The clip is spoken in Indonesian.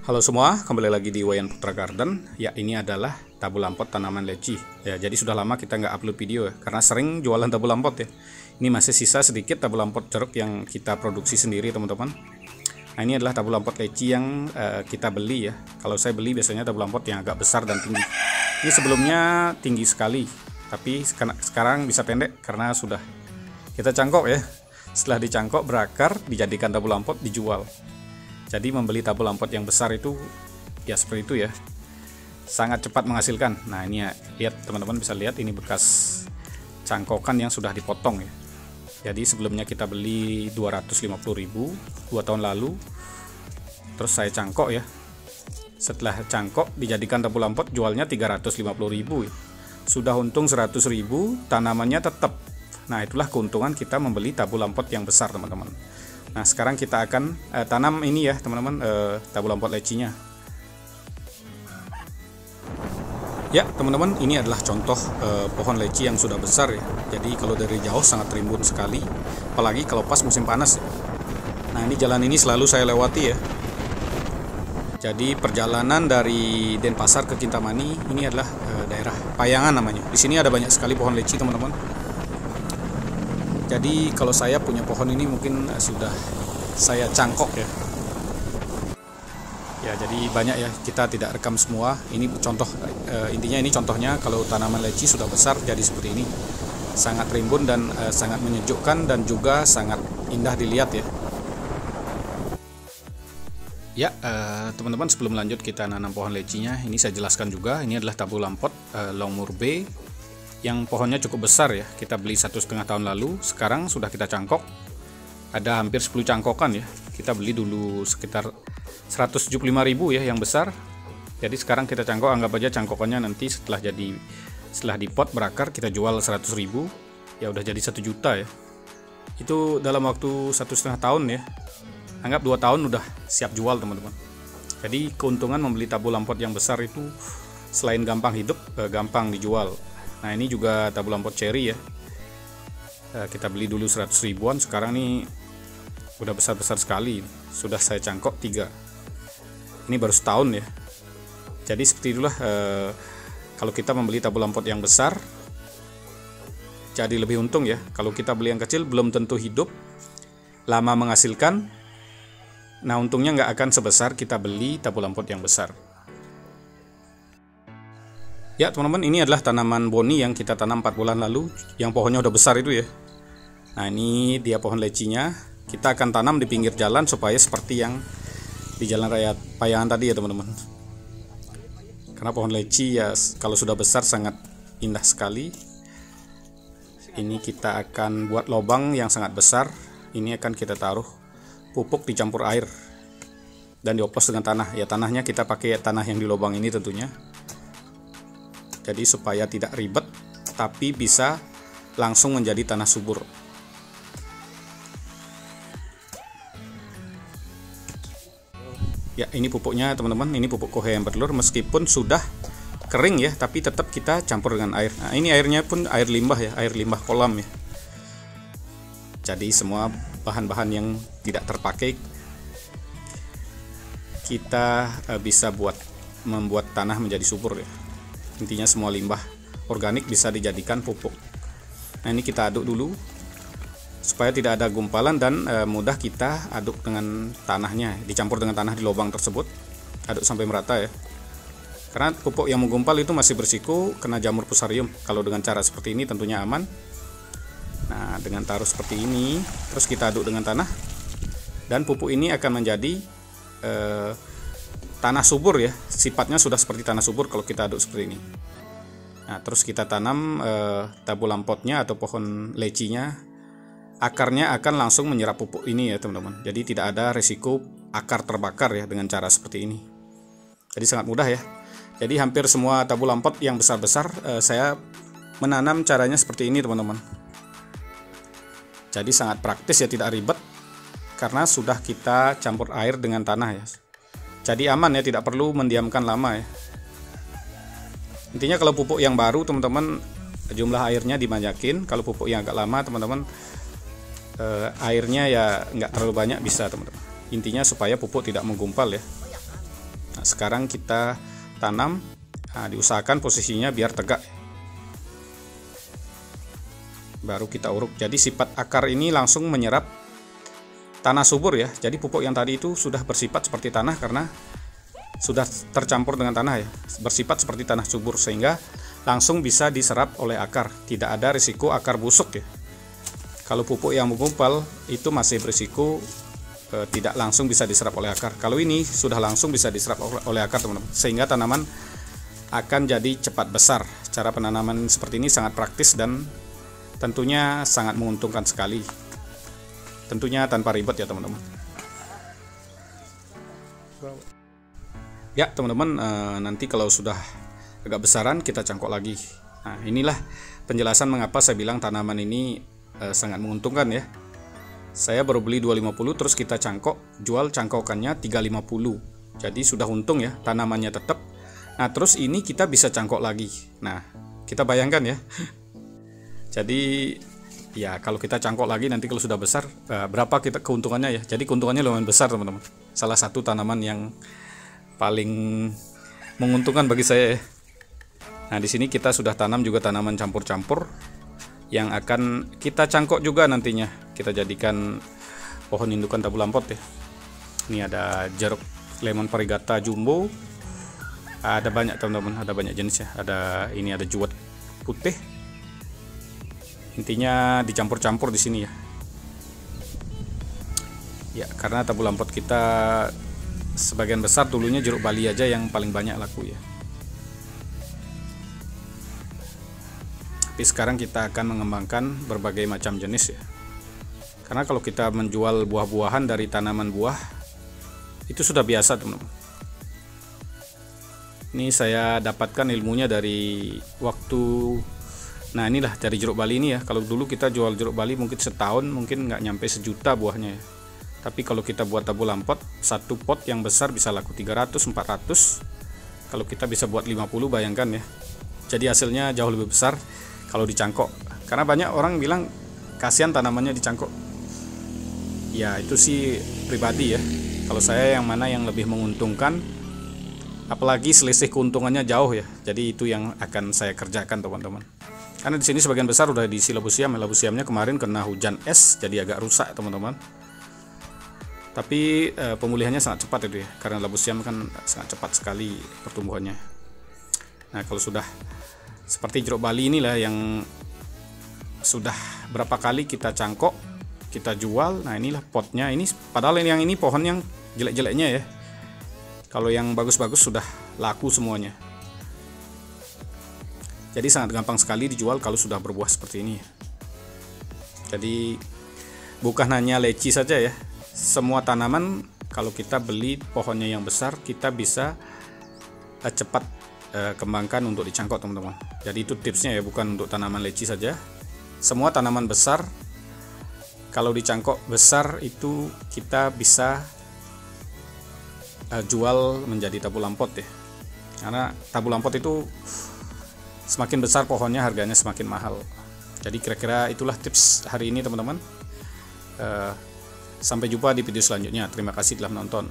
Halo semua, kembali lagi di Wayan Putra Garden. Ya, ini adalah tabul lampot tanaman leci. Ya, jadi sudah lama kita nggak upload video ya, karena sering jualan tabul lampot ya. Ini masih sisa sedikit tabul lampot jeruk yang kita produksi sendiri, teman-teman. Nah, ini adalah tabul lampot leci yang kita beli ya. Kalau saya beli biasanya tabul lampot yang agak besar dan tinggi. Ini sebelumnya tinggi sekali, tapi sekarang bisa pendek karena sudah kita cangkok ya. Setelah dicangkok berakar, dijadikan tabul lampot, dijual. Jadi membeli tabul lampot yang besar itu ya seperti itu ya, sangat cepat menghasilkan. Nah ini ya, lihat teman-teman bisa lihat ini bekas cangkokan yang sudah dipotong ya. Jadi sebelumnya kita beli 250.000 2 tahun lalu, terus saya cangkok ya. Setelah cangkok dijadikan tabul lampot, jualnya 350.000 ya. Sudah untung 100.000, tanamannya tetap. Nah itulah keuntungan kita membeli tabul lampot yang besar, teman-teman. Nah sekarang kita akan tanam ini ya teman-teman, tabul lampot lecinya. Ya teman-teman, ini adalah contoh pohon leci yang sudah besar ya. Jadi kalau dari jauh sangat rimbun sekali, apalagi kalau pas musim panas ya. Nah ini jalan ini selalu saya lewati ya. Jadi perjalanan dari Denpasar ke Kintamani ini adalah daerah Payangan namanya. Di sini ada banyak sekali pohon leci, teman-teman. Jadi kalau saya punya pohon ini mungkin sudah saya cangkok ya. Ya jadi banyak ya, kita tidak rekam semua. Ini contoh, intinya ini contohnya kalau tanaman leci sudah besar jadi seperti ini. Sangat rimbun dan sangat menyejukkan dan juga sangat indah dilihat ya. Ya teman-teman, sebelum lanjut kita nanam pohon lecinya, ini saya jelaskan juga. Ini adalah tabul lampot Longmur B yang pohonnya cukup besar ya. Kita beli 1,5 tahun lalu, sekarang sudah kita cangkok. Ada hampir 10 cangkokan ya. Kita beli dulu sekitar 175.000 ya yang besar. Jadi sekarang kita cangkok, anggap aja cangkokannya nanti setelah dipot berakar kita jual 100.000, ya udah jadi 1 juta ya. Itu dalam waktu 1,5 tahun ya. Anggap 2 tahun udah siap jual, teman-teman. Jadi keuntungan membeli tabul lampot yang besar itu selain gampang hidup, gampang dijual. Nah ini juga tabul lampot cherry ya. Kita beli dulu 100 ribuan, sekarang ini udah besar-besar sekali. Sudah saya cangkok 3. Ini baru setahun ya. Jadi seperti itulah, kalau kita membeli tabul lampot yang besar jadi lebih untung ya. Kalau kita beli yang kecil belum tentu hidup, lama menghasilkan. Nah untungnya nggak akan sebesar kita beli tabul lampot yang besar. Ya teman-teman, ini adalah tanaman boni yang kita tanam 4 bulan lalu, yang pohonnya udah besar itu ya. Nah ini dia pohon lecinya. Kita akan tanam di pinggir jalan supaya seperti yang di Jalan Raya Payangan tadi ya teman-teman. Karena pohon leci ya kalau sudah besar sangat indah sekali. Ini kita akan buat lubang yang sangat besar. Ini akan kita taruh pupuk dicampur air dan dioplos dengan tanah. Ya tanahnya kita pakai tanah yang di lubang ini tentunya. Jadi supaya tidak ribet, tapi bisa langsung menjadi tanah subur. Ya ini pupuknya teman-teman, ini pupuk kohe yang bertelur. Meskipun sudah kering ya, tapi tetap kita campur dengan air. Nah ini airnya pun air limbah ya, air limbah kolam ya. Jadi semua bahan-bahan yang tidak terpakai kita bisa membuat tanah menjadi subur ya. Intinya semua limbah organik bisa dijadikan pupuk. Nah ini kita aduk dulu supaya tidak ada gumpalan dan mudah kita aduk dengan tanahnya, dicampur dengan tanah di lubang tersebut. Aduk sampai merata ya. Karena pupuk yang menggumpal itu masih berisiko kena jamur fusarium. Kalau dengan cara seperti ini tentunya aman. Nah dengan taruh seperti ini, terus kita aduk dengan tanah, dan pupuk ini akan menjadi tanah subur ya. Sifatnya sudah seperti tanah subur kalau kita aduk seperti ini. Nah terus kita tanam tabul lampotnya atau pohon lecinya. Akarnya akan langsung menyerap pupuk ini ya teman-teman. Jadi tidak ada resiko akar terbakar ya dengan cara seperti ini. Jadi sangat mudah ya. Jadi hampir semua tabul lampot yang besar-besar saya menanam caranya seperti ini teman-teman. Jadi sangat praktis ya, tidak ribet karena sudah kita campur air dengan tanah ya. Jadi aman ya, tidak perlu mendiamkan lama ya. Intinya kalau pupuk yang baru teman-teman jumlah airnya dibanyakin. Kalau pupuk yang agak lama teman-teman airnya ya nggak terlalu banyak bisa teman-teman. Intinya supaya pupuk tidak menggumpal ya. Nah, sekarang kita tanam. Nah, diusahakan posisinya biar tegak, baru kita uruk. Jadi sifat akar ini langsung menyerap tanah subur ya. Jadi pupuk yang tadi itu sudah bersifat seperti tanah karena sudah tercampur dengan tanah ya, bersifat seperti tanah subur, sehingga langsung bisa diserap oleh akar. Tidak ada risiko akar busuk ya. Kalau pupuk yang menggumpal itu masih berisiko tidak langsung bisa diserap oleh akar. Kalau ini sudah langsung bisa diserap oleh akar teman-teman, sehingga tanaman akan jadi cepat besar. Cara penanaman seperti ini sangat praktis dan tentunya sangat menguntungkan sekali. Tentunya tanpa ribet ya teman-teman. Ya teman-teman, nanti kalau sudah agak besaran kita cangkok lagi. Nah, inilah penjelasan mengapa saya bilang tanaman ini sangat menguntungkan ya. Saya baru beli 250, terus kita cangkok, jual cangkokannya 350. Jadi sudah untung ya, tanamannya tetap. Nah, terus ini kita bisa cangkok lagi. Nah, kita bayangkan ya. Jadi ya kalau kita cangkok lagi nanti kalau sudah besar, berapa kita keuntungannya ya. Jadi keuntungannya lumayan besar teman-teman. Salah satu tanaman yang paling menguntungkan bagi saya ya. Nah, di sini kita sudah tanam juga tanaman campur-campur yang akan kita cangkok juga nantinya. Kita jadikan pohon indukan tabu lampot ya. Ini ada jeruk lemon varigata jumbo. Ada banyak teman-teman, ada banyak jenis ya. Ada ini, ada juwet putih. Intinya dicampur-campur di sini ya. Ya, karena tabu lampot kita sebagian besar dulunya jeruk Bali aja yang paling banyak laku ya. Tapi sekarang kita akan mengembangkan berbagai macam jenis ya. Karena kalau kita menjual buah-buahan dari tanaman buah itu sudah biasa teman-teman. Ini saya dapatkan ilmunya dari waktu, nah inilah dari jeruk Bali ini ya. Kalau dulu kita jual jeruk Bali mungkin setahun mungkin nggak nyampe sejuta buahnya ya. Tapi kalau kita buat tabu lampot, satu pot yang besar bisa laku 300-400. Kalau kita bisa buat 50, bayangkan ya. Jadi hasilnya jauh lebih besar kalau dicangkok. Karena banyak orang bilang kasihan tanamannya dicangkok. Ya itu sih pribadi ya. Kalau saya yang mana yang lebih menguntungkan, apalagi selisih keuntungannya jauh ya. Jadi itu yang akan saya kerjakan teman-teman. Karena di sini sebagian besar udah diisi labu siam. Labu siamnya kemarin kena hujan es jadi agak rusak teman-teman. Tapi pemulihannya sangat cepat itu ya. Karena labu siam kan sangat cepat sekali pertumbuhannya. Nah kalau sudah seperti jeruk Bali inilah yang sudah berapa kali kita cangkok, kita jual. Nah inilah potnya ini, padahal yang ini pohon yang jelek-jeleknya ya. Kalau yang bagus-bagus sudah laku semuanya. Jadi sangat gampang sekali dijual kalau sudah berbuah seperti ini. Jadi bukan hanya leci saja ya. Semua tanaman kalau kita beli pohonnya yang besar, kita bisa cepat kembangkan untuk dicangkok teman-teman. Jadi itu tipsnya ya, bukan untuk tanaman leci saja. Semua tanaman besar kalau dicangkok besar itu kita bisa jual menjadi tabu lampot ya. Karena tabu lampot itu semakin besar pohonnya harganya semakin mahal. Jadi kira-kira itulah tips hari ini teman-teman. Sampai jumpa di video selanjutnya. Terima kasih telah menonton.